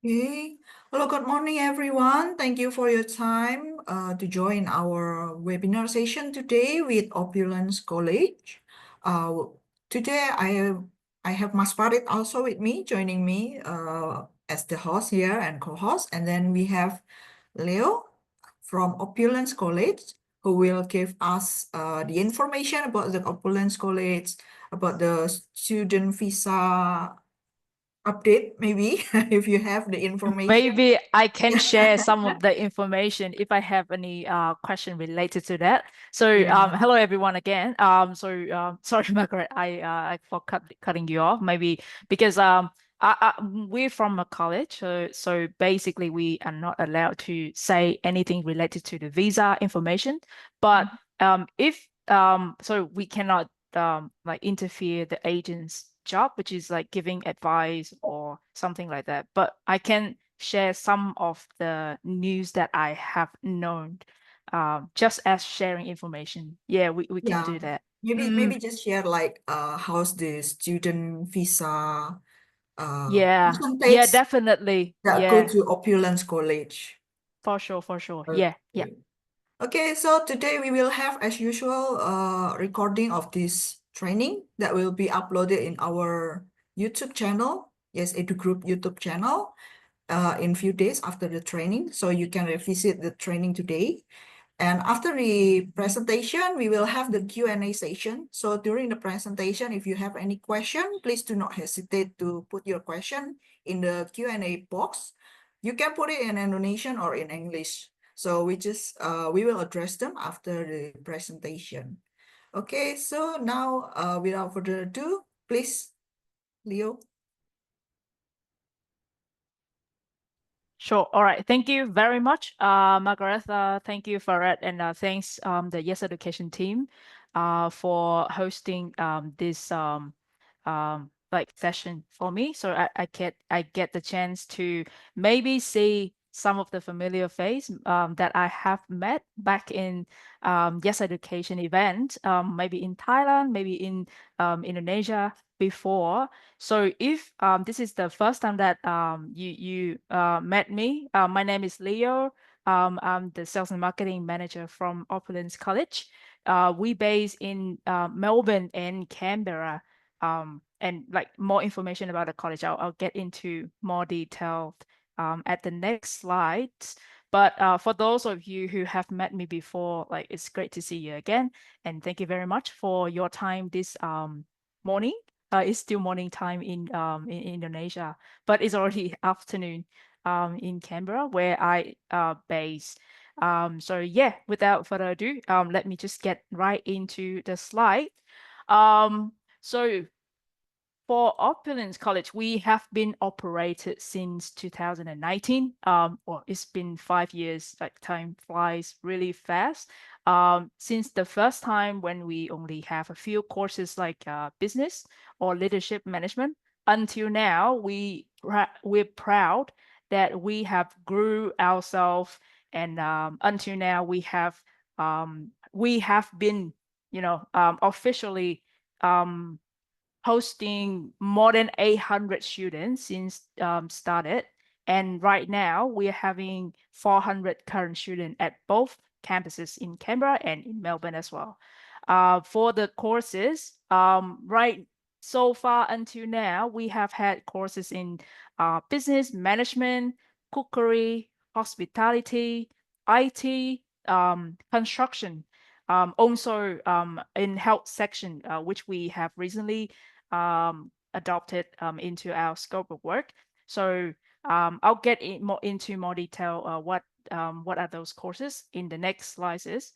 Okay. Hello, good morning, everyone. Thank you for your time to join our webinar session today with Opulence College. Today, I have Mas Farid also with me, joining me as the host here and co-host. And then we have Leo from Opulence College, who will give us the information about the Opulence College, about the student visa update, maybe, if you have the information. Maybe I can share some of the information if I have any question related to that. So Yeah. hello everyone again. Sorry Margaret, I for cutting you off. Maybe because we're from a college, so basically we are not allowed to say anything related to the visa information. But if so we cannot like interfere the agent's job, which is like giving advice or something like that. But I can share some of the news that I have known, just as sharing information. Yeah, we can Yeah. do that. Maybe just share like how's the student visa Yeah, yeah, percentage definitely. that go Yeah, to Opulence College. for sure, for sure. Yeah, yeah. Okay. Okay, so today we will have, as usual, recording of this training that will be uploaded in our YouTube channel. Yes, Edu Group YouTube channel in few days after the training. So you can revisit the training today. And after the presentation, we will have the Q&A session. So during the presentation, if you have any question, please do not hesitate to put your question in the Q&A box. You can put it in Indonesian or in English. So we will address them after the presentation. Okay, so now without further ado, please, Leo. Sure. All right. Thank you very much, Margaret. Thank you for it, and thanks the Yes Education team for hosting this like session for me. So I get the chance to maybe see some of the familiar face that I have met back in Yes Education event, maybe in Thailand, maybe in Indonesia before. So if this is the first time that you met me, my name is Leo. I'm the sales and marketing manager from Opulence College. We base in Melbourne and Canberra. And like more information about the college, I'll get into more detail at the next slide. But for those of you who have met me before, like it's great to see you again, and thank you very much for your time this morning. It's still morning time in Indonesia, but it's already afternoon in Canberra where I base. So yeah, without further ado, let me just get right into the slide. So for Opulence College, we have been operated since 2019. Well, it's been 5 years, like time flies really fast. Since the first time when we only have a few courses like business or leadership management, until now, we're proud that we have grew ourselves, and until now we have been, officially hosting more than 800 students since started. And right now we are having 400 current students at both campuses in Canberra and in Melbourne as well. For the courses, right so far until now, we have had courses in business management, cookery, hospitality, IT, construction, also in health section, which we have recently adopted into our scope of work. So I'll get into more detail what are those courses in the next slides.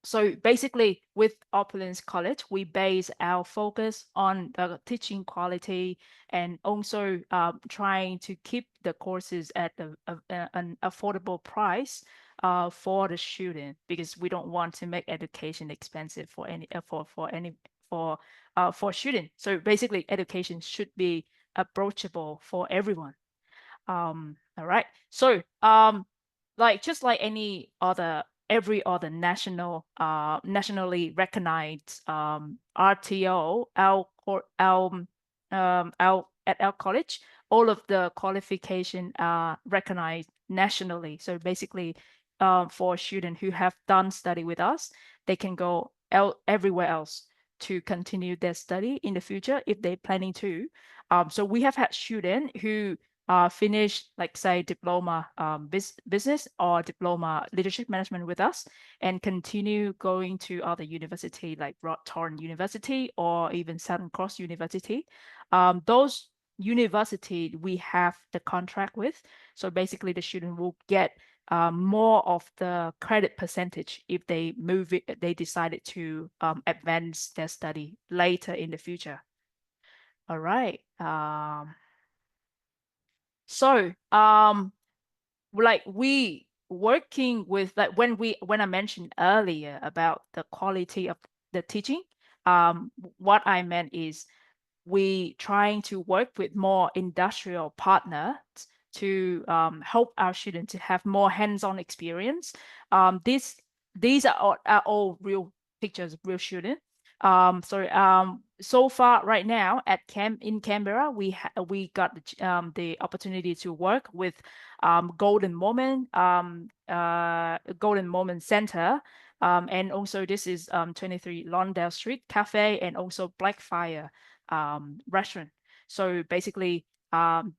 So basically, with Opulence College, we base our focus on the teaching quality and also trying to keep the courses at an affordable price for the student, because we don't want to make education expensive for any for student. So basically, education should be approachable for everyone. All right. So, like just like every other nationally recognized RTO, our at our college all of the qualification are recognized nationally. So basically, for students who have done study with us, they can go everywhere else to continue their study in the future if they're planning to. So we have had students who finish, like say, diploma business or diploma leadership management with us and continue going to other university like Torrent University or even Southern Cross University. Those university we have the contract with. So basically the student will get more of the credit percentage if they they decided to advance their study later in the future. All right. So like we working with, like when I mentioned earlier about the quality of the teaching, what I meant is we trying to work with more industrial partners to help our students to have more hands-on experience. These are all real pictures of real students. So far right now at in Canberra, we got the opportunity to work with Golden Moment Center, and also this is 23 Lawndale Street Cafe and also Blackfire restaurant. So basically,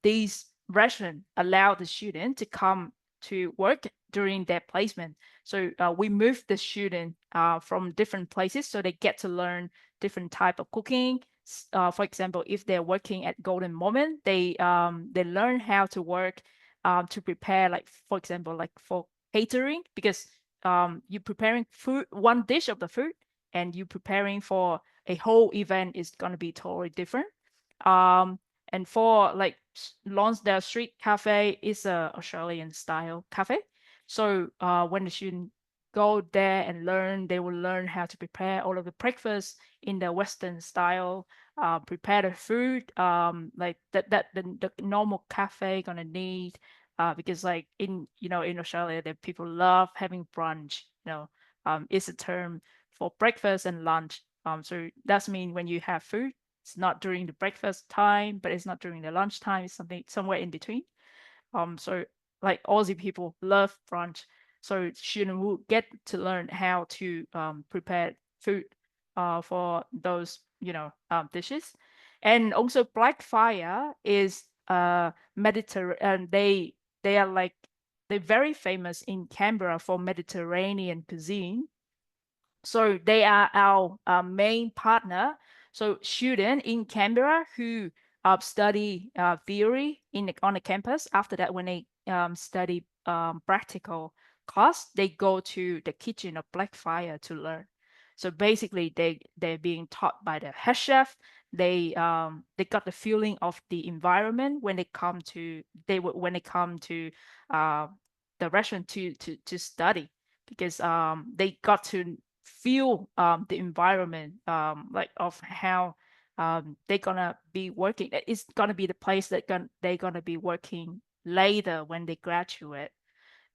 these restaurants allow the student to come to work during their placement. So we move the student from different places so they get to learn different type of cooking. For example, if they're working at Golden Moment, they learn how to work to prepare, like for example, like for catering, because you're preparing food, one dish of the food, and you're preparing for a whole event is going to be totally different. And for like Lonsdale Street Cafe is a Australian style cafe. So when the student go there and learn, they will learn how to prepare all of the breakfast in the Western style, prepare the food like that the normal cafe gonna need. Because like in Australia, that people love having brunch. It's a term for breakfast and lunch. So that's mean when you have food, it's not during the breakfast time, but it's not during the lunch time. It's something somewhere in between. So like Aussie people love brunch, so student will get to learn how to prepare food for those dishes. And also Blackfire is Mediterranean. They are like they're very famous in Canberra for Mediterranean cuisine. So they are our main partner. So student in Canberra who study theory on the campus. After that, when they study practical class, they go to the kitchen of Blackfire to learn. So basically, they're being taught by the head chef. They got the feeling of the environment when they come to uh, the restaurant to study, because they got to feel the environment, like of how they're gonna be working. It's gonna be the place that they're gonna be working later when they graduate.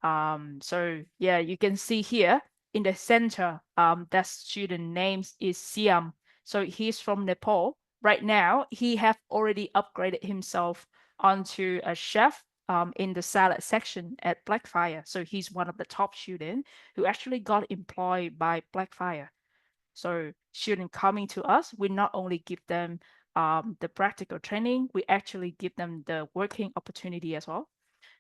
So yeah, you can see here in the center, that student names is Siam. So he's from Nepal. Right now, he have already upgraded himself onto a chef in the salad section at Blackfire. So he's one of the top students who actually got employed by Blackfire. So students coming to us, we not only give them the practical training, we actually give them the working opportunity as well.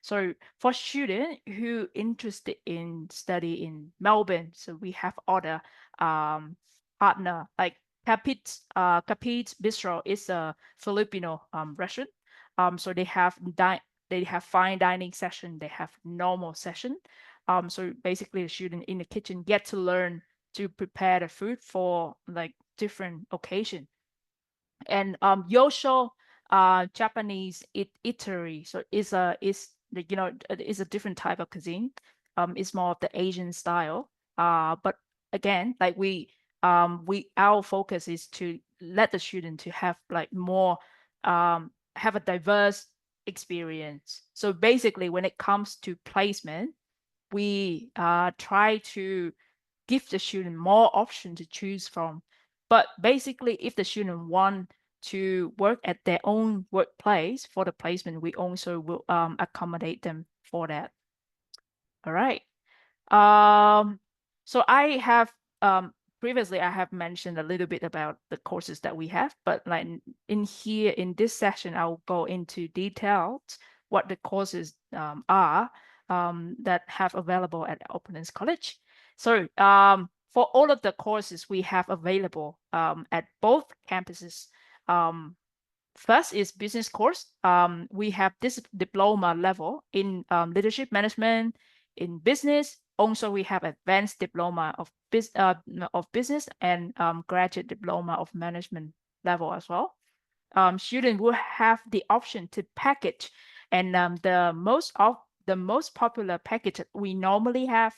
So for students who interested in study in Melbourne, so we have other partner like Capit Bistro is a Filipino restaurant. So they have fine dining session, they have normal session. So basically the student in the kitchen get to learn to prepare the food for like different occasion. And Yosho Japanese eatery, so is a different type of cuisine. It's more of the Asian style. But again, like our focus is to let the student to have like more have a diverse experience. So basically when it comes to placement, we try to give the student more option to choose from. But basically, if the student want to work at their own workplace for the placement, we also will accommodate them for that. All right. Um, so I have previously I have mentioned a little bit about the courses that we have, but like in here in this session, I'll go into details what the courses are that have available at Opulence College. So for all of the courses we have available at both campuses, first is business course. We have this diploma level in leadership management in business. Also, we have advanced diploma of business and graduate diploma of management level as well. Student will have the option to package, and the most popular package we normally have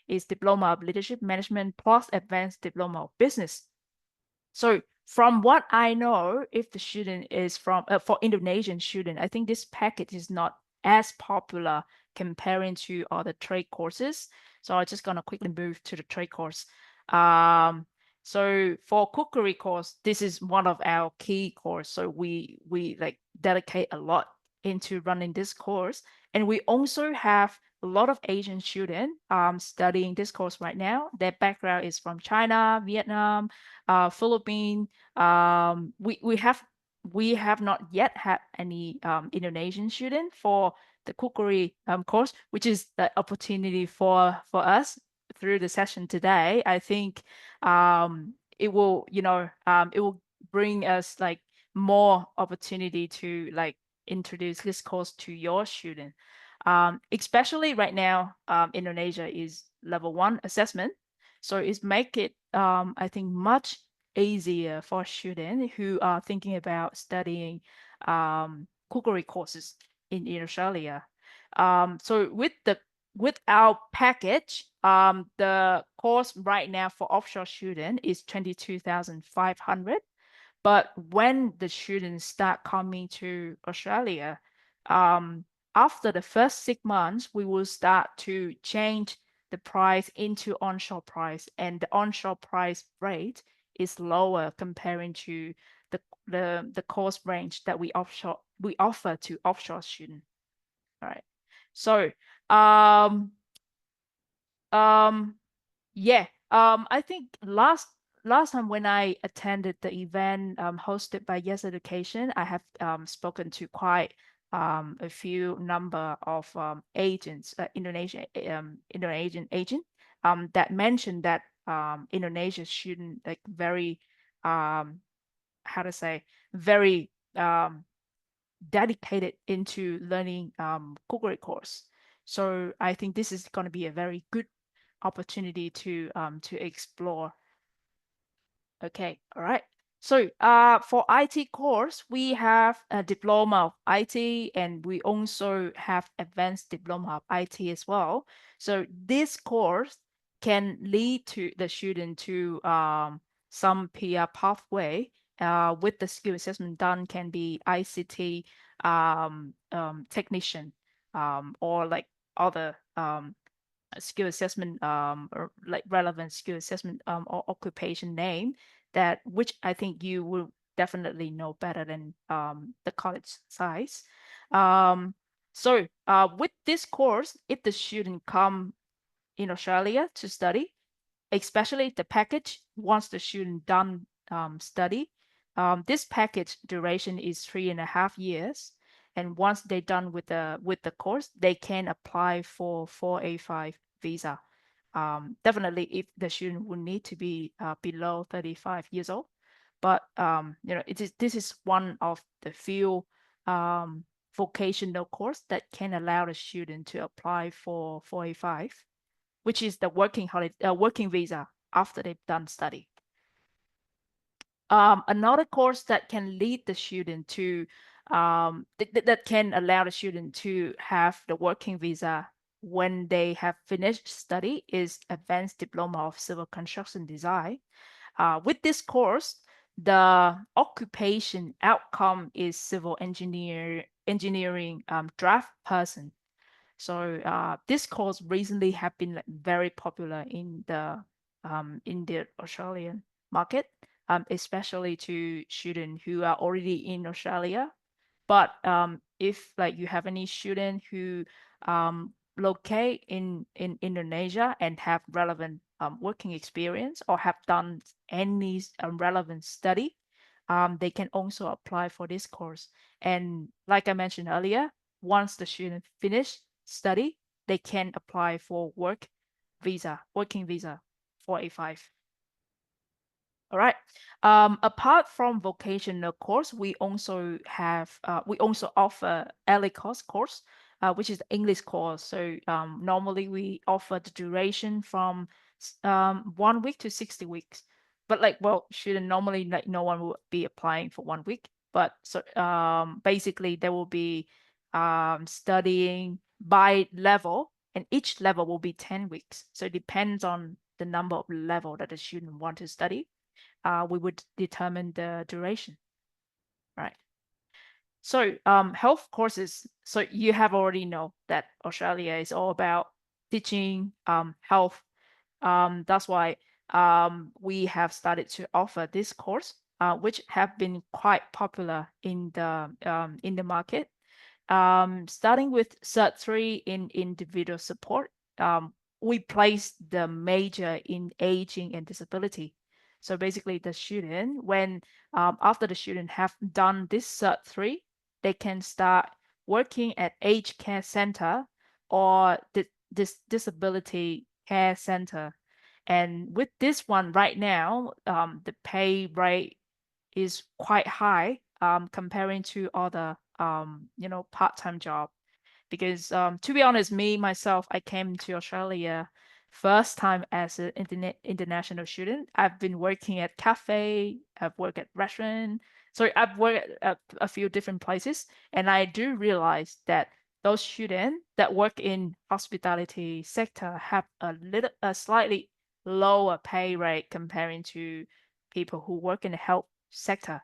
is diploma of leadership management plus advanced diploma of business. So from what I know, if the student is from for Indonesian student, I think this package is not as popular comparing to other trade courses. So I'm just gonna quickly move to the trade course. So for cookery course, this is one of our key course. So we like dedicate a lot into running this course, and we also have a lot of Asian students studying this course right now. Their background is from China, Vietnam, Philippines. We have not yet had any Indonesian student for the cookery course, which is the opportunity for us through the session today. I think it will, it will bring us like more opportunity to like introduce this course to your student. Especially right now, Indonesia is level 1 assessment. So it's make it, I think, much easier for students who are thinking about studying cookery courses in Australia. So with our package, the course right now for offshore student is 22,500. But when the students start coming to Australia, um, after the first 6 months, we will start to change the price into onshore price, and the onshore price rate is lower comparing to the course range that we offer to offshore students. All right. So um yeah, I think last time when I attended the event hosted by Yes Education, I have spoken to quite a few number of agents, Indonesian agent that mentioned that Indonesia shouldn't like very um how to say very dedicated into learning cookery course. So I think this is going to be a very good opportunity to explore. Okay, all right. So for IT course, we have a diploma of IT, and we also have advanced diploma of IT as well. So this course can lead to the student to some PR pathway with the skill assessment done can be ICT technician or like other skill assessment or like relevant skill assessment or occupation name that which I think you will definitely know better than the college size. So with this course, if the student come in Australia to study, especially the package once the student done study, this package duration is 3.5 years, and once they're done with the course, they can apply for 4A5 visa. Definitely, if the student will need to be below 35 years old, but this is one of the few vocational course that can allow the student to apply for 4A5, which is the working visa after they've done study. Another course that can lead the student to that can allow the student to have the working visa when they have finished study is Advanced Diploma of Civil Construction Design. With this course, the occupation outcome is civil engineering draft person. So this course recently have been like very popular in the Australian market. especially to students who are already in Australia. But if like you have any student who locate in Indonesia and have relevant working experience or have done any relevant study, they can also apply for this course. And like I mentioned earlier, once the student finish study, they can apply for working visa for A5. All right. Apart from vocational course, we also offer ELICOS course, which is the English course. So normally we offer the duration from 1 week to 60 weeks. But like, well, shouldn't normally like no one will be applying for 1 week. But so basically there will be studying by level, and each level will be 10 weeks. So it depends on the number of level that the student want to study. We would determine the duration, right? So health courses. So you have already know that Australia is all about teaching health. That's why we have started to offer this course, which have been quite popular in the market. Starting with Cert 3 in individual support, we place the major in aging and disability. So basically the student, when after the student have done this Cert 3, they can start working at aged care center or this disability care center. And with this one right now, the pay rate is quite high comparing to other part-time job. Because to be honest, me myself, I came to Australia first time as an international student. I've been working at cafe, I've worked at restaurant, so I've worked at a few different places, and I do realize that those students that work in hospitality sector have a slightly lower pay rate comparing to people who work in the health sector.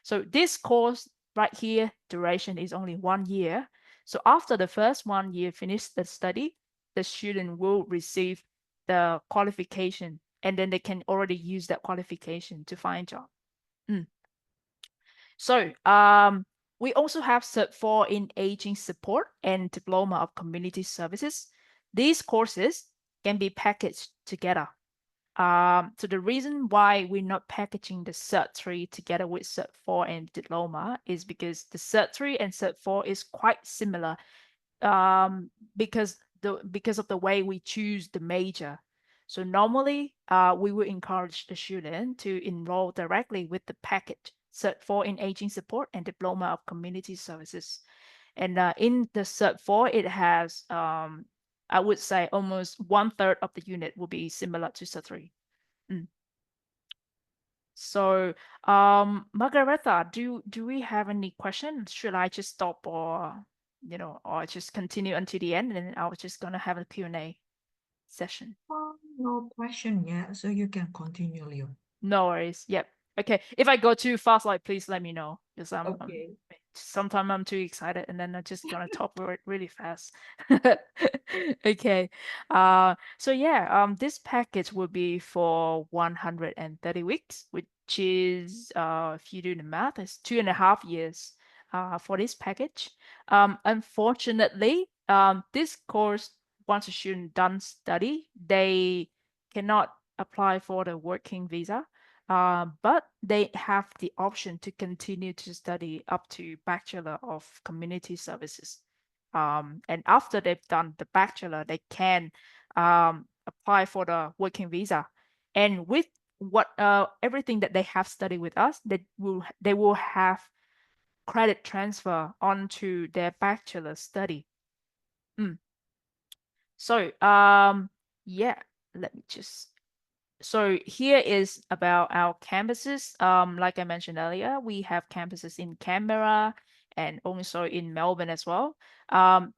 So this course right here, duration is only 1 year. So after the first 1 year finish the study, the student will receive the qualification, and then they can already use that qualification to find job. Mm. So we also have Cert 4 in aging support and Diploma of Community Services. These courses can be packaged together. So the reason why we're not packaging the Cert 3 together with Cert 4 and Diploma is because the Cert 3 and Cert 4 is quite similar, because of the way we choose the major. So normally, we will encourage the student to enroll directly with the package Cert 4 in Aging Support and Diploma of Community Services. And in the Cert 4, it has, I would say, almost 1/3 of the unit will be similar to Cert 3. Mm. So, Margaretha, do we have any questions? Should I just stop, or just continue until the end, and then I was just gonna have a Q&A session? No question yet, so you can continue, Leo. No worries. Yep. Okay. If I go too fast, like please let me know, because Okay. sometimes I'm too excited and then I'm just gonna talk really fast. Okay. So yeah, this package will be for 130 weeks, which is if you do the math, it's 2.5 years for this package. Unfortunately, this course, once a student done study, they cannot apply for the working visa, but they have the option to continue to study up to Bachelor of Community Services. And after they've done the bachelor, they can apply for the working visa. And with what everything that they have studied with us, they will have credit transfer onto their bachelor study. Mm. So yeah, let me just so here is about our campuses. Like I mentioned earlier, we have campuses in Canberra and also in Melbourne as well. Um,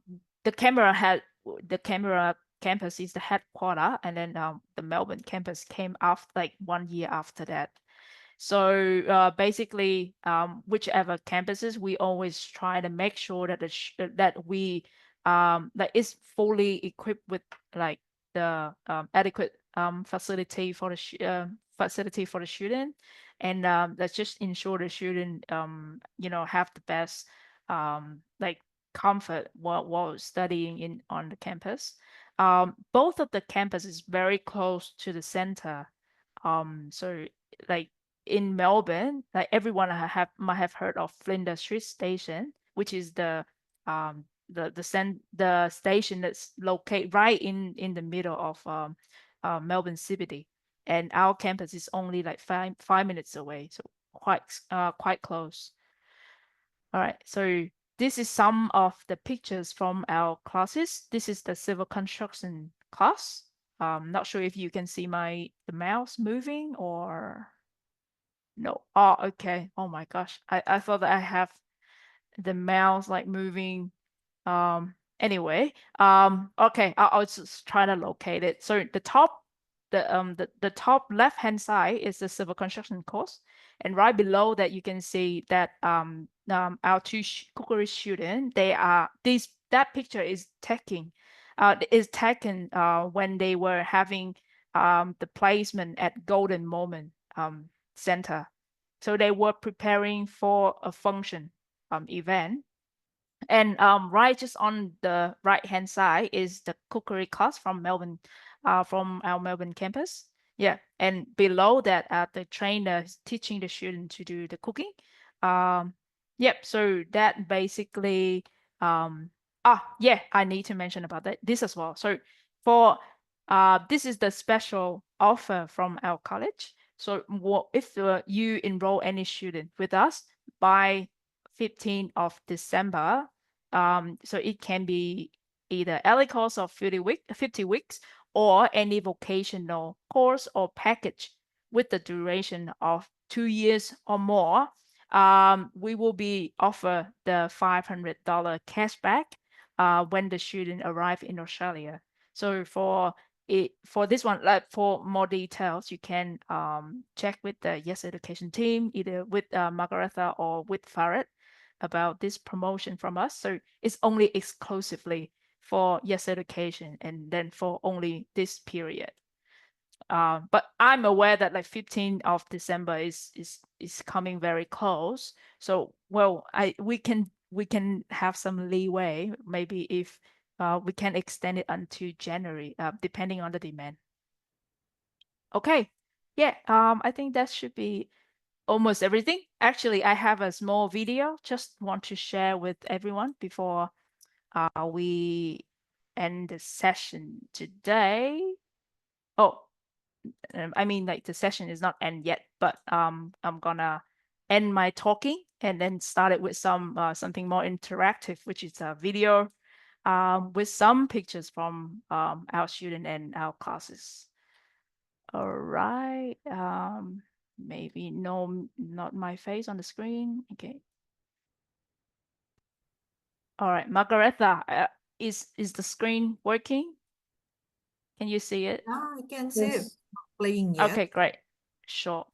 the Canberra campus is the headquarter, and then the Melbourne campus came after, like 1 year after that. So basically, whichever campuses, we always try to make sure that that we that is fully equipped with like the adequate facility for facility for the student, and let's just ensure the student have the best like comfort while studying on the campus. Both of the campus is very close to the center. So like in Melbourne, like everyone might have heard of Flinders Street Station, which is the station that's located right in the middle of Melbourne CBD, and our campus is only like 5 minutes away, so quite close. All right, so this is some of the pictures from our classes. This is the civil construction class. Not sure if you can see the mouse moving or no. Oh, okay. Oh my gosh. I thought that I have the mouse like moving. Anyway, okay, I'll just try to locate it. So the top left-hand side is the civil construction course, and right below that you can see that our two cookery students, that picture is taken when they were having the placement at Golden Moment Center. So they were preparing for a function event. And right just on the right-hand side is the cookery class from from our Melbourne campus. Yeah, and below that, the trainer is teaching the student to do the cooking. Yep, so that basically, yeah, I need to mention about this as well. So for this is the special offer from our college. So if you enroll any student with us by 15th of December, so it can be either early course of 50 weeks or any vocational course or package with the duration of 2 years or more. We will be offer the $500 cashback when the student arrive in Australia. So for this one, like for more details, you can check with the Yes Education team, either with Margaretha or with Farid about this promotion from us. So it's only exclusively for Yes Education and then for only this period. But I'm aware that like 15th of December is coming very close. So well, we can have some leeway maybe if we can extend it until January, depending on the demand. Okay, yeah, I think that should be almost everything. Actually, I have a small video just want to share with everyone before we end the session today. Oh, I mean, like the session is not end yet, but I'm gonna end my talking and then start it with something more interactive, which is a video with some pictures from our student and our classes. All right. Maybe no, not my face on the screen. Okay. All right, Margaretha, is the screen working? Can you see it? Yeah, I can see it. Yes. Not playing yet. Okay, great. Sure.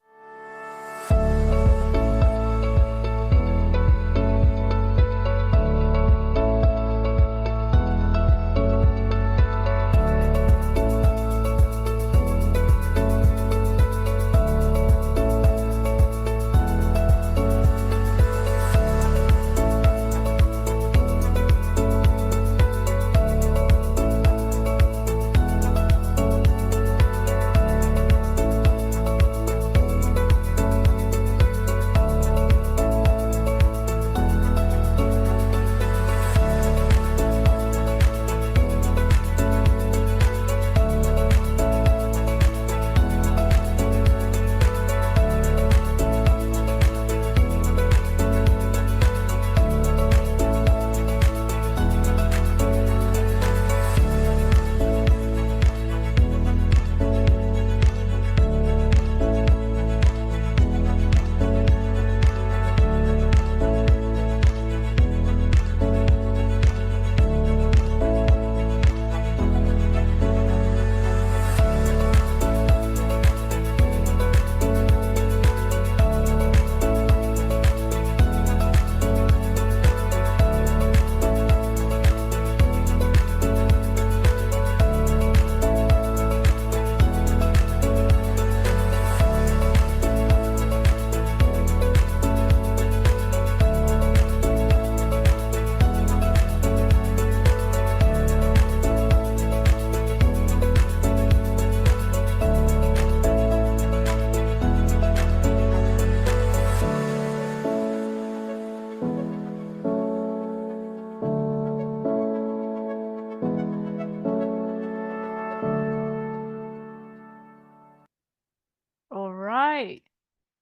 right.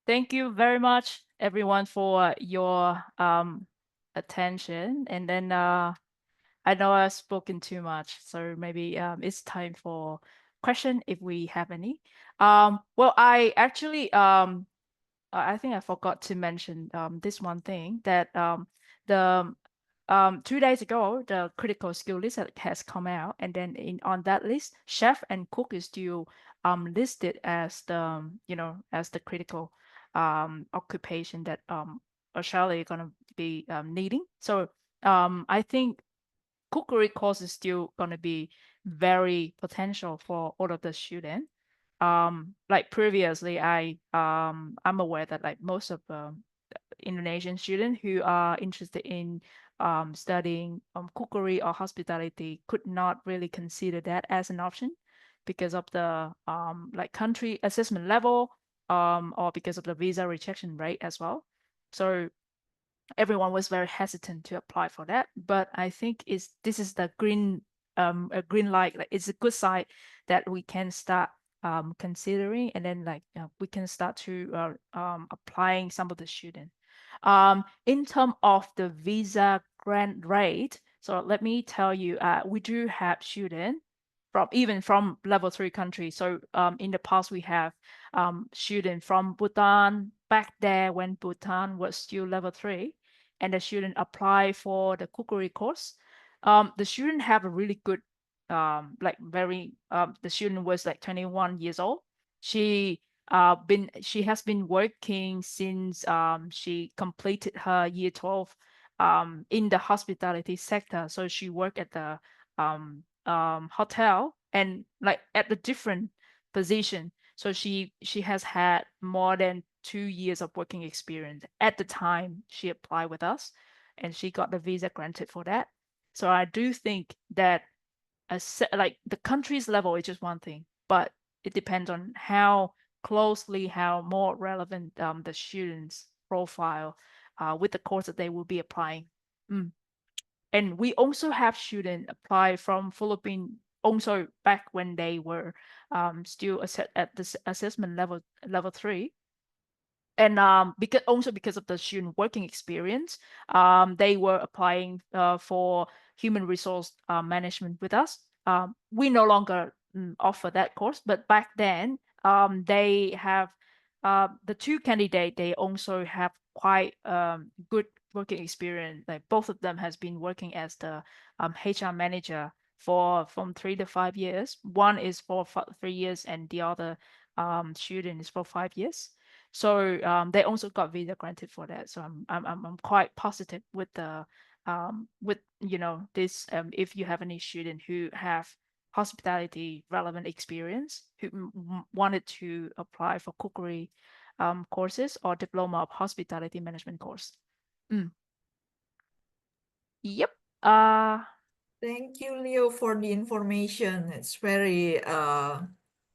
Thank you very much, everyone, for your attention. And then I know I've spoken too much, so maybe it's time for question if we have any. Well, I actually I think I forgot to mention this one thing that the 2 days ago the critical skill list has come out, and then on that list, chef and cook is still listed as the as the critical occupation that Australia gonna be needing. So I think cookery course is still going to be very potential for all of the students. Like previously, I'm aware that like most of Indonesian students who are interested in studying cookery or hospitality could not really consider that as an option because of the like country assessment level or because of the visa rejection rate as well. So everyone was very hesitant to apply for that. But I think this is the a green light. Like it's a good side that we can start considering, and then like we can start to applying some of the student. In terms of the visa grant rate, so let me tell you, we do have student from even from level 3 countries. So in the past we have student from Bhutan back there when Bhutan was still level 3, and the student apply for the cookery course. The student have a really good like very the student was like 21 years old. She she has been working since she completed her year 12 in the hospitality sector. So she worked at the hotel and like at a different position. So she has had more than 2 years of working experience at the time she applied with us, and she got the visa granted for that. So I do think that like the country's level is just one thing, but it depends on how closely, how more relevant the student's profile with the course that they will be applying. Mm. And we also have students apply from Philippines also back when they were still at the assessment level 3, and because of the student working experience, they were applying for human resource management with us. We no longer offer that course, but back then they have the two candidate. They also have quite good working experience. Like both of them has been working as the HR manager for from 3 to 5 years. One is for 3 years, and the other student is for 5 years. So they also got visa granted for that. So I'm quite positive with the with this if you have any student who have hospitality relevant experience who wanted to apply for cookery courses or diploma of hospitality management course. Mm. Yep. Thank you, Leo, for the information. It's very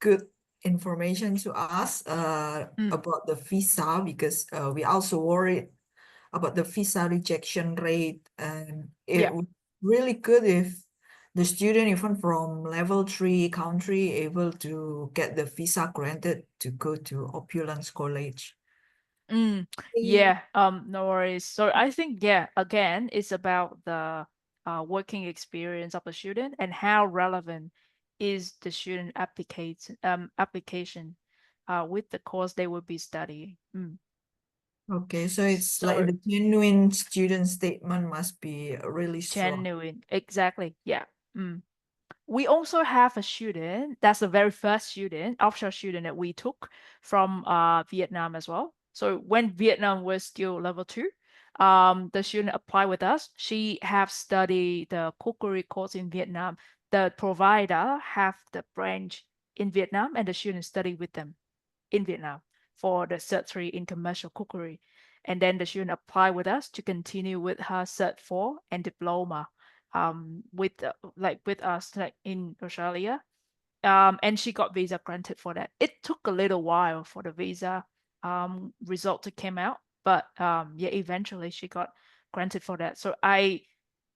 good information to us Mm, about the visa because we also worried about the visa rejection rate, and it yeah. would really good if the student even from level 3 country able to get the visa granted to go to Opulence College. Mm, Okay. yeah, no worries. So I think, yeah, again, it's about the working experience of the student and how relevant is the student application with the course they will be studying. Okay, so it's like So the genuine student statement must be really strong. genuine, exactly, yeah. Mm. We also have a student, that's the very first student, offshore student that we took from Vietnam as well. So when Vietnam was still level 2, the student applied with us. She have studied the cookery course in Vietnam. The provider have the branch in Vietnam, and the student studied with them in Vietnam for the Cert 3 in commercial cookery. And then the student applied with us to continue with her Cert 4 and diploma with like with us like in Australia. And she got visa granted for that. It took a little while for the visa result to came out, but yeah, eventually she got granted for that. So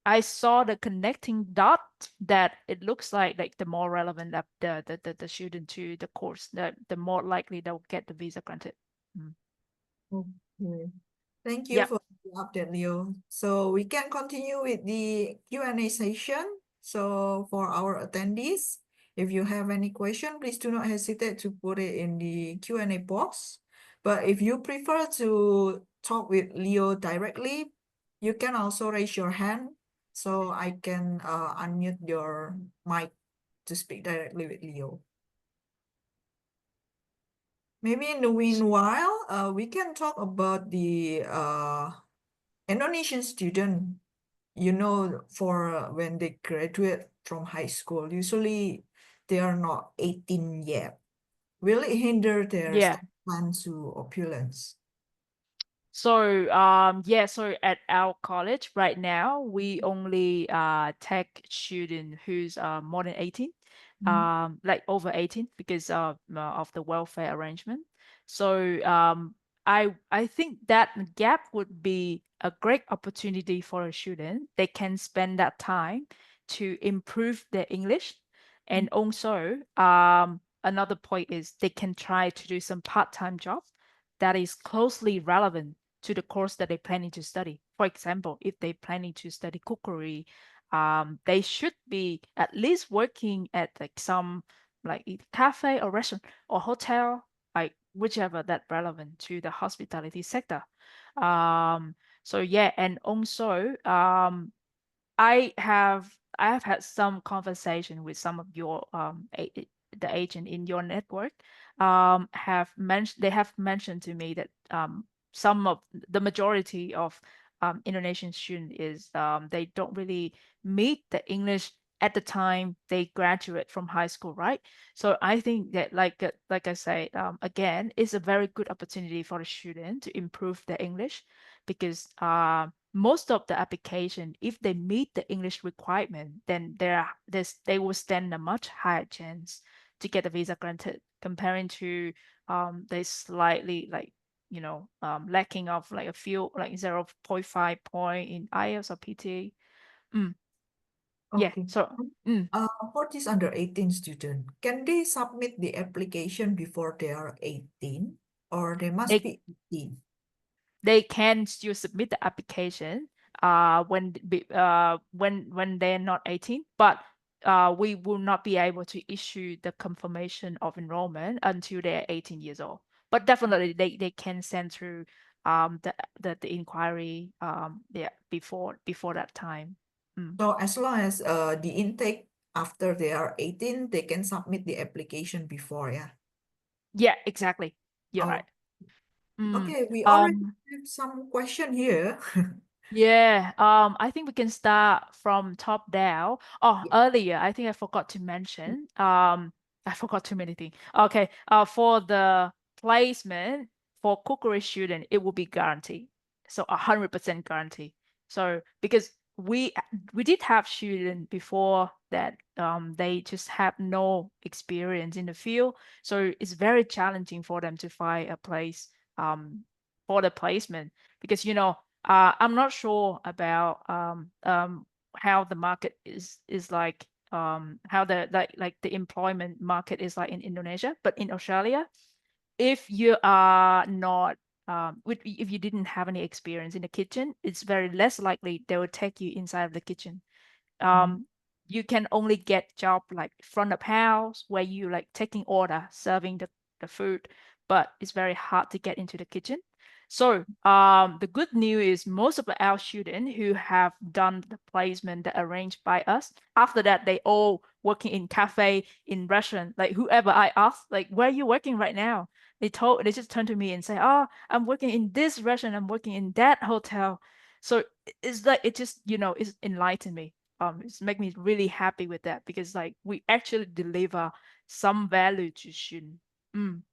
I saw the connecting dot that it looks like the more relevant that the student to the course, the more likely they'll get the visa granted. Mm. Okay. Thank you Yep. for the update, Leo. So we can continue with the Q&A session. So for our attendees, if you have any question, please do not hesitate to put it in the Q&A box. But if you prefer to talk with Leo directly, you can also raise your hand so I can unmute your mic to speak directly with Leo. Maybe in the meanwhile, we can talk about the Indonesian student, for when they graduate from high school, usually they are not 18 yet. Will it hinder their Yeah. study plan to Opulence? So yeah, so at our college right now, we only take student who's more than 18, Mhm. like over 18 because of the welfare arrangement. So I think that gap would be a great opportunity for a student. They can spend that time to improve their English. And also another point is they can try to do some part-time job that is closely relevant to the course that they're planning to study. For example, if they're planning to study cookery, they should be at least working at like some like cafe or restaurant or hotel, like whichever that relevant to the hospitality sector. So yeah, and also I have had some conversation with some of your the agent in your network have mentioned they have mentioned to me that some of the majority of Indonesian student is they don't really meet the English at the time they graduate from high school, right? So I think that like I say again, it's a very good opportunity for the student to improve their English because most of the application, if they meet the English requirement, then they will stand a much higher chance to get a visa granted comparing to they slightly lacking of like a few like 0.5 point in IELTS or PTA. Mm, yeah. Okay. So mm, For this under 18 student, can they submit the application before they are 18 or they must they be 18? they can still submit the application when they're not 18, but we will not be able to issue the confirmation of enrollment until they're 18 years old. But definitely they can send through the inquiry yeah before that time. Mm. So as long as the intake after they are 18, they can submit the application before, yeah. Yeah, exactly. You're Oh, right. Mm. okay. We already Um, have some question here. Yeah, I think we can start from top down. Oh, Yeah. earlier, I think I forgot to mention, I forgot too many things. Okay, for the placement for cookery student, it will be guaranteed. So 100% guarantee. So because we did have student before that, they just have no experience in the field, so it's very challenging for them to find a place, for the placement because I'm not sure about how the market is like how the like the employment market is like in Indonesia, but in Australia, if you are not if you didn't have any experience in the kitchen, it's very less likely they will take you inside of the kitchen. Mhm. um you can only get job like front of house where you like taking order, serving the food, but it's very hard to get into the kitchen. So the good news is most of our students who have done the placement that arranged by us, after that they all working in cafe, in restaurant. Like whoever I ask, like where are you working right now? They just turn to me and say, oh, I'm working in this restaurant, I'm working in that hotel. So it's like it just it's enlightened me. It's make me really happy with that because like we actually deliver some value to student. Mm.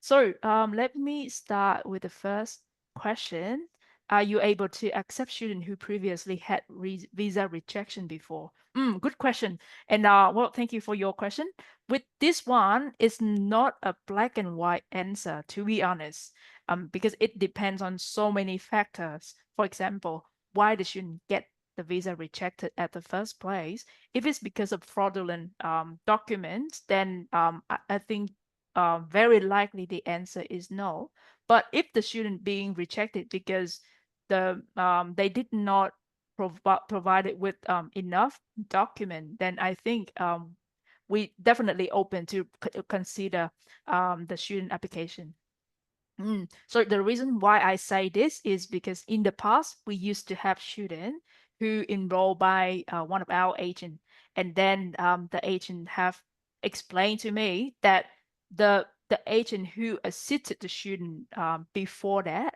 So let me start with the first question. Are you able to accept student who previously had visa rejection before? Good question. And well, thank you for your question. With this one, it's not a black and white answer, to be honest, because it depends on so many factors. For example, why the student get the visa rejected at the first place. If it's because of fraudulent documents, then I think very likely the answer is no. But if the student being rejected because they did not provide it with enough document, then I think we definitely open to consider the student application. So the reason why I say this is because in the past we used to have students who enroll by one of our agent, and then the agent have explained to me that the agent who assisted the student before that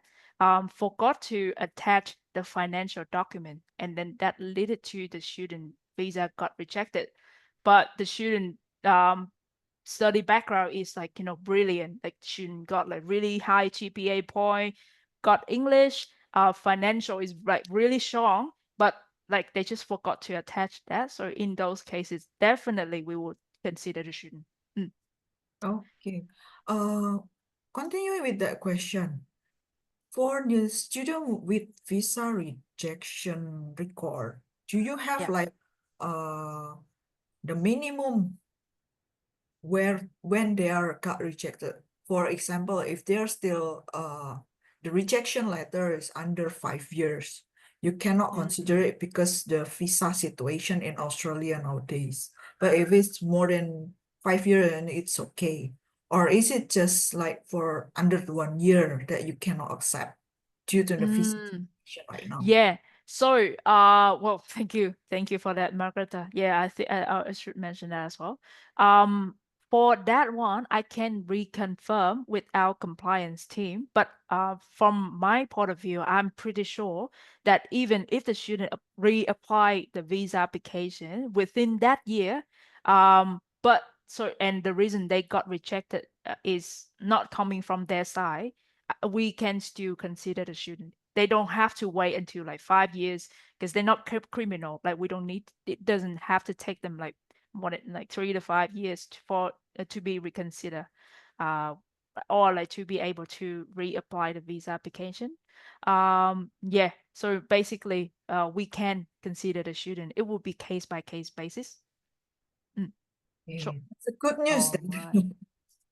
forgot to attach the financial document, and then that led to the student visa got rejected. But the student study background is like brilliant, like she got like really high GPA point, got English, financial is like really strong, but like they just forgot to attach that. So in those cases definitely we would consider the student. Mm, Okay. Uh, Continuing with that question. For the student with visa rejection record, do you have yeah. like the minimum where when they are got rejected? For example, if they're still the rejection letter is under 5 years, you cannot consider it because the visa situation in Australia nowadays. But if it's more than 5 years, then it's okay. Or is it just like for under 1 year that you cannot accept due to the visa Mm. situation right now? Yeah. So, well, thank you for that, Margareta. Yeah, I think I should mention that as well. For that one, I can reconfirm with our compliance team, but from my point of view, I'm pretty sure that even if the student reapply the visa application within that year, but so and the reason they got rejected is not coming from their side, we can still consider the student. They don't have to wait until like 5 years because they're not criminal. Like we don't need, it doesn't have to take them like more than like 3 to 5 years for to be reconsidered, uh, or like to be able to reapply the visa application. Yeah. So basically, we can consider the student. It will be case by case basis. Mm, sure. Okay, that's a good news All right.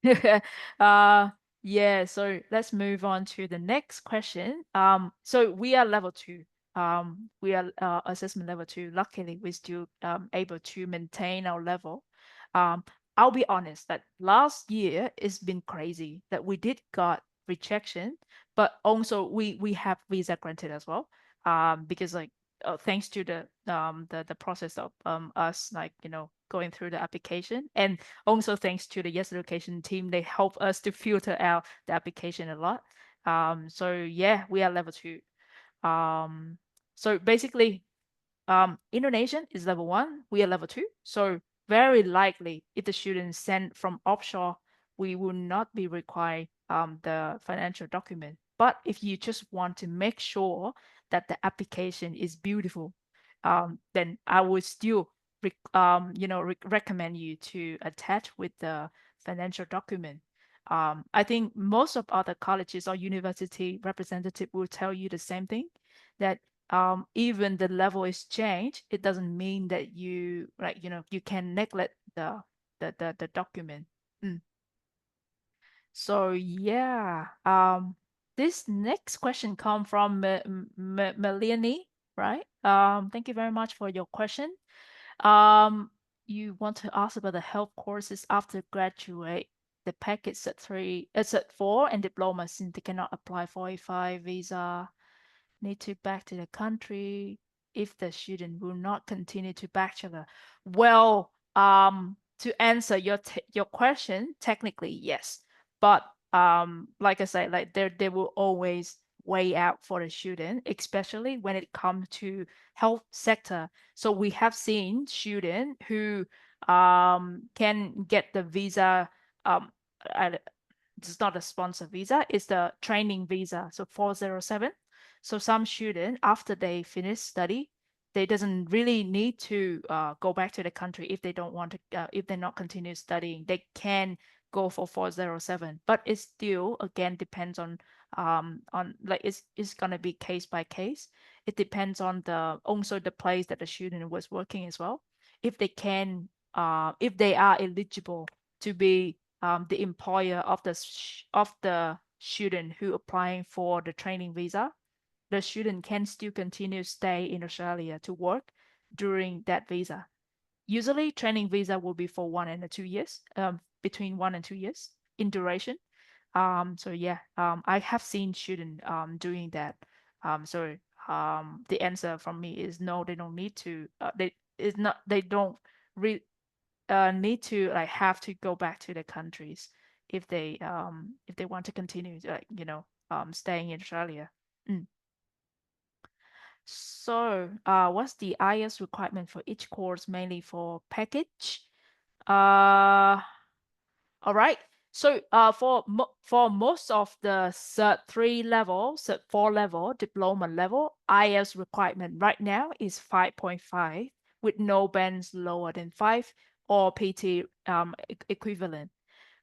then. uh yeah, so let's move on to the next question. So we are level two. We are assessment level two. Luckily, we're still able to maintain our level. Um, I'll be honest that last year it's been crazy that we did got rejection, but also we have visa granted as well. Because like thanks to the process of us like going through the application, and also thanks to the Yes Education team, they help us to filter out the application a lot. So yeah, we are level two. Um, so basically, Indonesian is level one, we are level two. So very likely, if the students sent from offshore, we will not be required the financial document. But if you just want to make sure that the application is beautiful, then I would still recommend you to attach with the financial document. I think most of other colleges or university representative will tell you the same thing, that even the level is changed, it doesn't mean that you like you can neglect the document. Mm. So yeah, this next question come from Melanie, right? Thank you very much for your question. Um, you want to ask about the health courses after graduate. The package set three, set four, and diploma since they cannot apply for a five visa, need to back to the country if the student will not continue to bachelor. Well, to answer your question, technically yes, but like I said, like there will always way out for the student, especially when it comes to health sector. So we have seen student who can get the visa um it's not a sponsor visa, it's the training visa, so 407. So some student after they finish study, they doesn't really need to go back to the country if they don't want to, if they not continue studying, they can go for 407. But it still again depends on like it's gonna be case by case. it depends on also the place that the student was working as well. If they can, if they are eligible to be the employer of the student who applying for the training visa, the student can still continue stay in Australia to work during that visa. Usually, training visa will be for 1 and 2 years, between 1 and 2 years in duration. So yeah, I have seen students doing that. So the answer from me is no, they don't need to. They don't re need to like have to go back to their countries if they want to continue like staying in Australia. Mm. So, what's the IELTS requirement for each course, mainly for package? Uh, all right. So, for most of the Cert 3 level, Cert 4 level, diploma level, IELTS requirement right now is 5.5 with no bands lower than 5 or PT equivalent.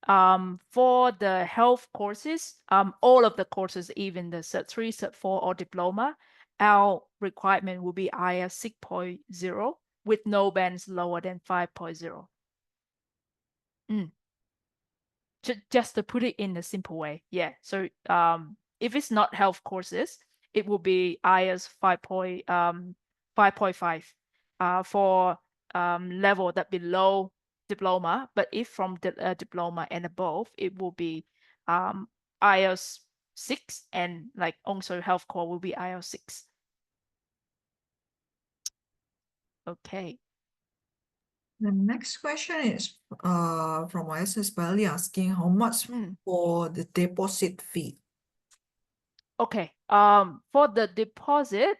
For the health courses, all of the courses, even the Cert 3, Cert 4, or diploma, our requirement will be IELTS 6.0 with no bands lower than 5.0. Mm. Just to put it in a simple way, yeah. So if it's not health courses, it will be IELTS 5.5 for level that below diploma. But if from the diploma and above, it will be IELTS 6, and like also health core will be IELTS 6. Okay. The next question is from YSS Bali asking how much Mm. for the deposit fee. Okay. For the deposit,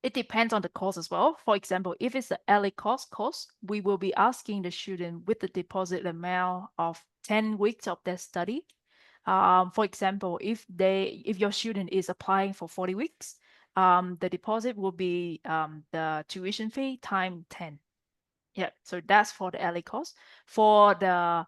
it depends on the course as well. For example, if it's the early course, we will be asking the student with the deposit amount of 10 weeks of their study. For example, if your student is applying for 40 weeks, the deposit will be the tuition fee times 10. Yeah, so that's for the LA course. For the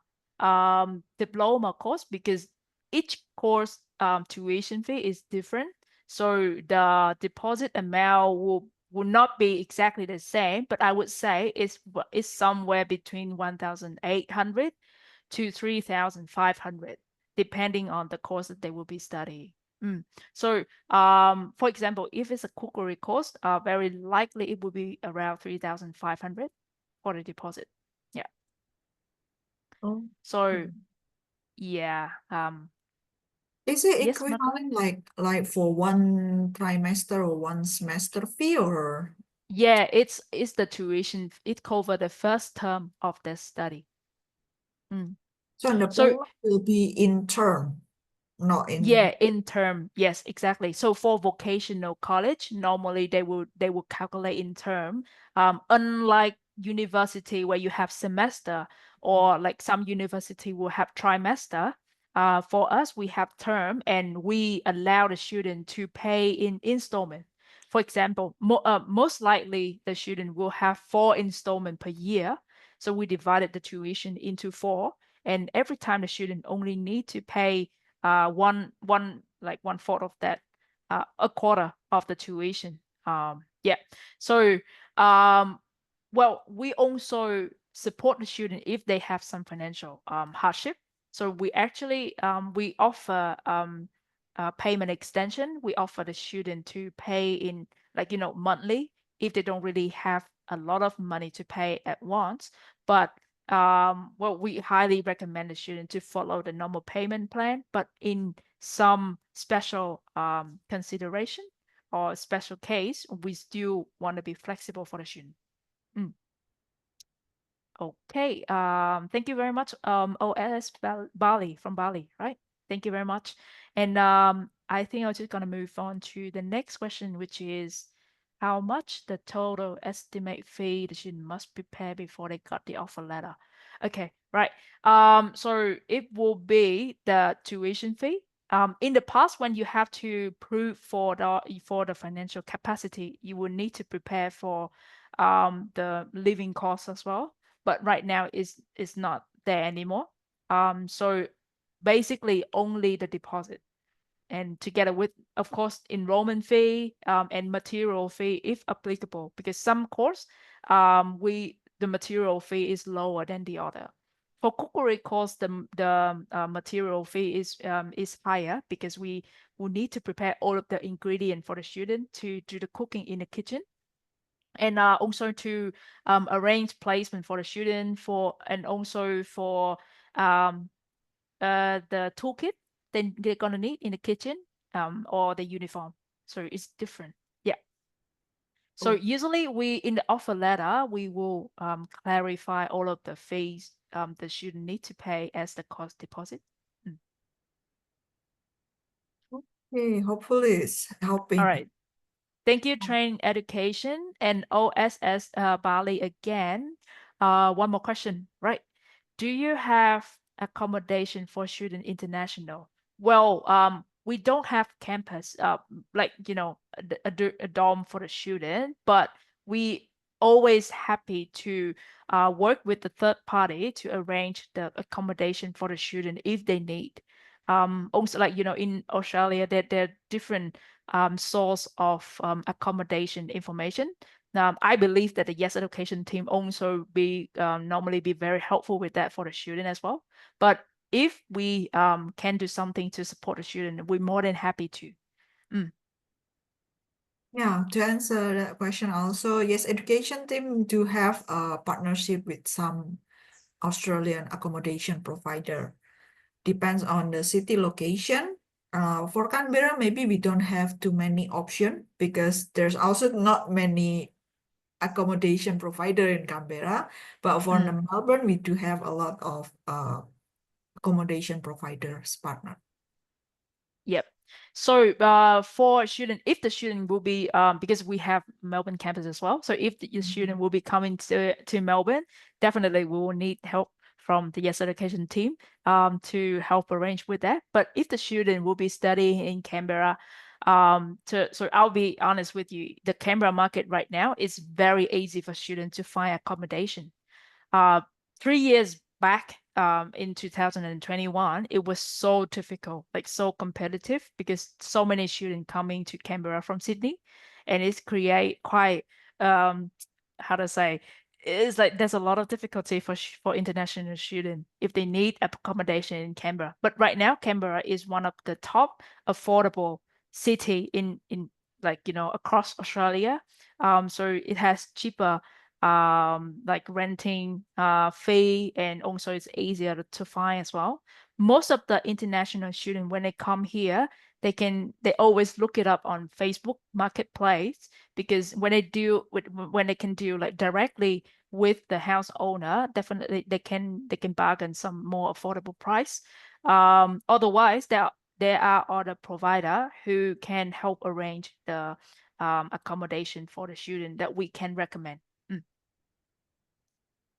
diploma course, because each course tuition fee is different, so the deposit amount will not be exactly the same, but I would say it's somewhere between 1,800 to 3,500, depending on the course that they will be studying. So, for example, if it's a cookery course, very likely it will be around 3,500 for the deposit. Yeah. Oh. So yeah. Is it Yes, Marco? equivalent like for one trimester or one semester fee or Yeah, it's the tuition. It cover the first term of the study. Mm. so the So diploma will be in term, not in yeah, in term, yes, exactly. So for vocational college, normally they will calculate in term. Unlike university where you have semester, or like some university will have trimester. For us, we have term, and we allow the student to pay in installment. For example, most likely the student will have 4 installment per year. So we divided the tuition into 4, and every time the student only need to pay one fourth of that, a quarter of the tuition. Yeah. So well, we also support the student if they have some financial hardship. So we offer payment extension. We offer the student to pay in, like, monthly, if they don't really have a lot of money to pay at once. But well, we highly recommend the student to follow the normal payment plan, but in some special consideration or special case, we still want to be flexible for the student. Mm. Okay. Thank you very much. OS Bali, from Bali, right? Thank you very much. And I think I'm just gonna move on to the next question, which is how much the total estimate fee the student must prepare before they got the offer letter. Okay, right. So it will be the tuition fee. In the past, when you have to prove for the financial capacity, you will need to prepare for the living costs as well, but right now is not there anymore. So basically only the deposit. and together with, of course, enrollment fee and material fee if applicable, because some course the material fee is lower than the other. For cookery course, the material fee is higher because we will need to prepare all of the ingredient for the student to do the cooking in the kitchen, and also to arrange placement for the student, and also for um, the toolkit then they're gonna need in the kitchen, or the uniform. So it's different. Yeah. So Oh, usually we in the offer letter we will clarify all of the fees the student need to pay as the cost deposit. Mm. okay, hopefully it's All helping. right. Thank you, Train Education and OSS Bali again. One more question, right? Do you have accommodation for student international? Well, we don't have campus, like, a dorm for the student, but we always happy to work with the third party to arrange the accommodation for the student if they need. Also, like, in Australia, there are different source of accommodation information. I believe that the Yes Education team also be normally be very helpful with that for the student as well. But if we can do something to support the student, we're more than happy to. Mm, Yeah, to answer that question also, yes, education team do have a partnership with some Australian accommodation provider. Depends on the city location. For Canberra, maybe we don't have too many option because there's also not many accommodation provider in Canberra. But for mm. Melbourne, we do have a lot of accommodation providers partner. Yep. So for student, if the student will be because we have Melbourne campus as well. So if the student will be coming to Melbourne, definitely we will need help from the Yes Education team to help arrange with that. But if the student will be studying in Canberra, so I'll be honest with you, the Canberra market right now is very easy for students to find accommodation. uh, 3 years back, in 2021, it was so difficult, like so competitive, because so many students coming to Canberra from Sydney, and it's create quite, how to say, it's like there's a lot of difficulty for international students if they need accommodation in Canberra. But right now, Canberra is one of the top affordable city in like, across Australia. So it has cheaper like renting fee, and also it's easier to find as well. Most of the international students, when they come here, they always look it up on Facebook Marketplace, because when they can do like directly with the house owner, definitely they can bargain some more affordable price. Otherwise, there are other provider who can help arrange the accommodation for the student that we can recommend. Mm.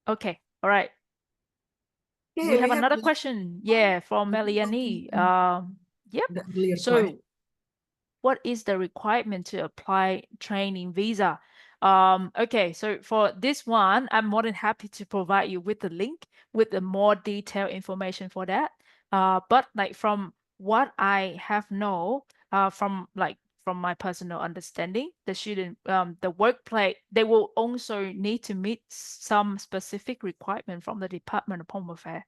Okay, all right. Okay, We we have have another just question. one Yeah, from Meliani. Yep. the earlier question. So what is the requirement to apply training visa? Okay, so for this one, I'm more than happy to provide you with the link with the more detailed information for that. But like from what I have know, from my personal understanding, the workplace, they will also need to meet some specific requirement from the Department of Home Affairs.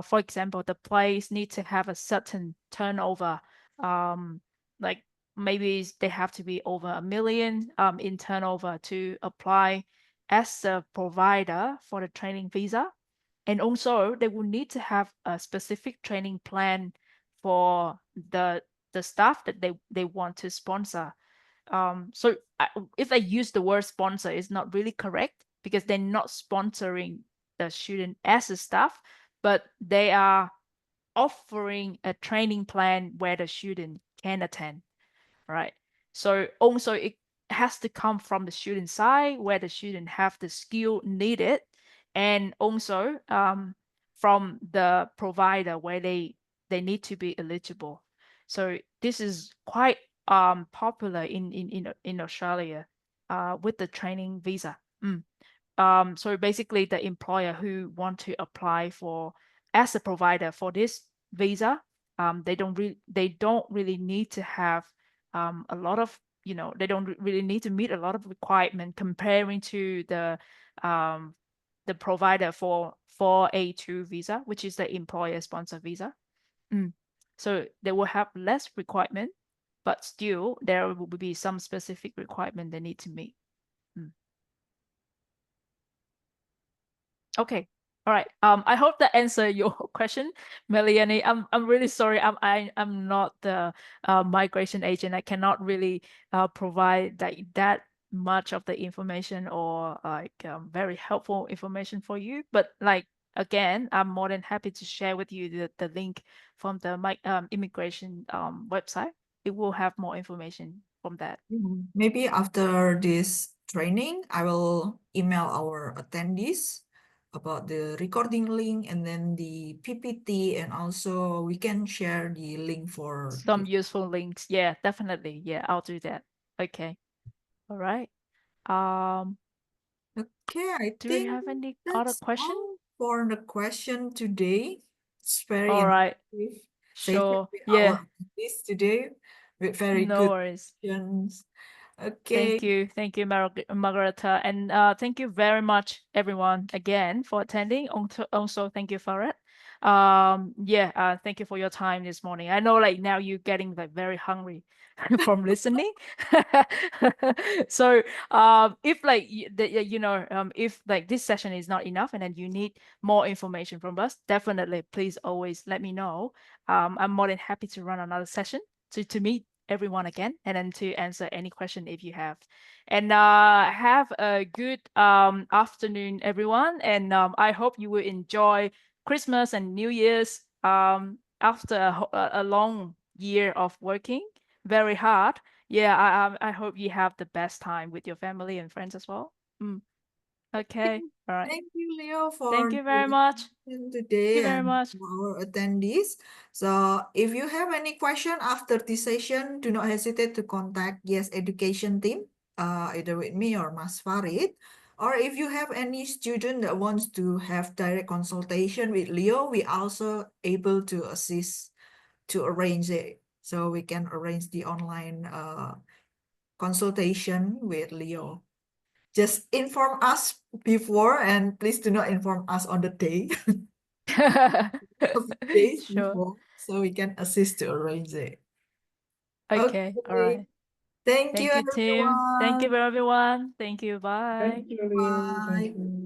For example, the place need to have a certain turnover, um, like maybe they have to be over 1 million in turnover to apply as a provider for the training visa. And also they will need to have a specific training plan for the staff that they want to sponsor. So if I use the word sponsor, it's not really correct, because they're not sponsoring the student as a staff, but they are offering a training plan where the student can attend, right? So also it has to come from the student side, where the student have the skill needed, and also from the provider where they need to be eligible. So this is quite popular in Australia with the training visa. Mm. So basically the employer who want to apply for as a provider for this visa, they don't really need to have a lot of, they don't really need to meet a lot of requirement comparing to the provider for 4A2 visa, which is the employer sponsor visa. So they will have less requirement, but still there will be some specific requirement they need to meet. Okay. All right. I hope that answer your question, Meliani. I'm really sorry. I'm not the migration agent. I cannot really provide that much of the information or like very helpful information for you. But like again, I'm more than happy to share with you the link from the immigration website. It will have more information from that. Maybe after this training, I will email our attendees about the recording link and then the PPT, and also we can share the link for Some the. useful links. Yeah, definitely. Yeah, I'll do that. Okay. All right. Um, Okay, I do we think have any other that's question? all for the question today. It's very All right. interactive session Sure. with Yeah, our attendees today with very no good worries. questions. Thank Okay. you. Thank you, Margareta. And thank you very much, everyone, again for attending. Also, thank you, Farad. Yeah, thank you for your time this morning. I know like now you're getting like very hungry from listening. So if like if like this session is not enough and then you need more information from us, definitely please always let me know. I'm more than happy to run another session to meet everyone again and then to answer any question if you have. And have a good afternoon, everyone. And I hope you will enjoy Christmas and New Year's after a long year of working very hard. Yeah, I hope you have the best time with your family and friends as well. Okay, all right. Thank you, Leo, Thank for you the very much. information Thank you today very and much. for our attendees. So if you have any question after this session, do not hesitate to contact Yes Education team, either with me or Mas Farid. Or if you have any student that wants to have direct consultation with Leo, we also able to assist to arrange it. So we can arrange the online consultation with Leo. Just inform us before, and please do not inform us on the day, of days Sure. before, so we can assist to arrange it. Okay, all Okay. right. Thank you, Thank you, Tim. Thank you, everyone. everyone. Thank you. Bye. Thank you, Leo. Thank Bye. you.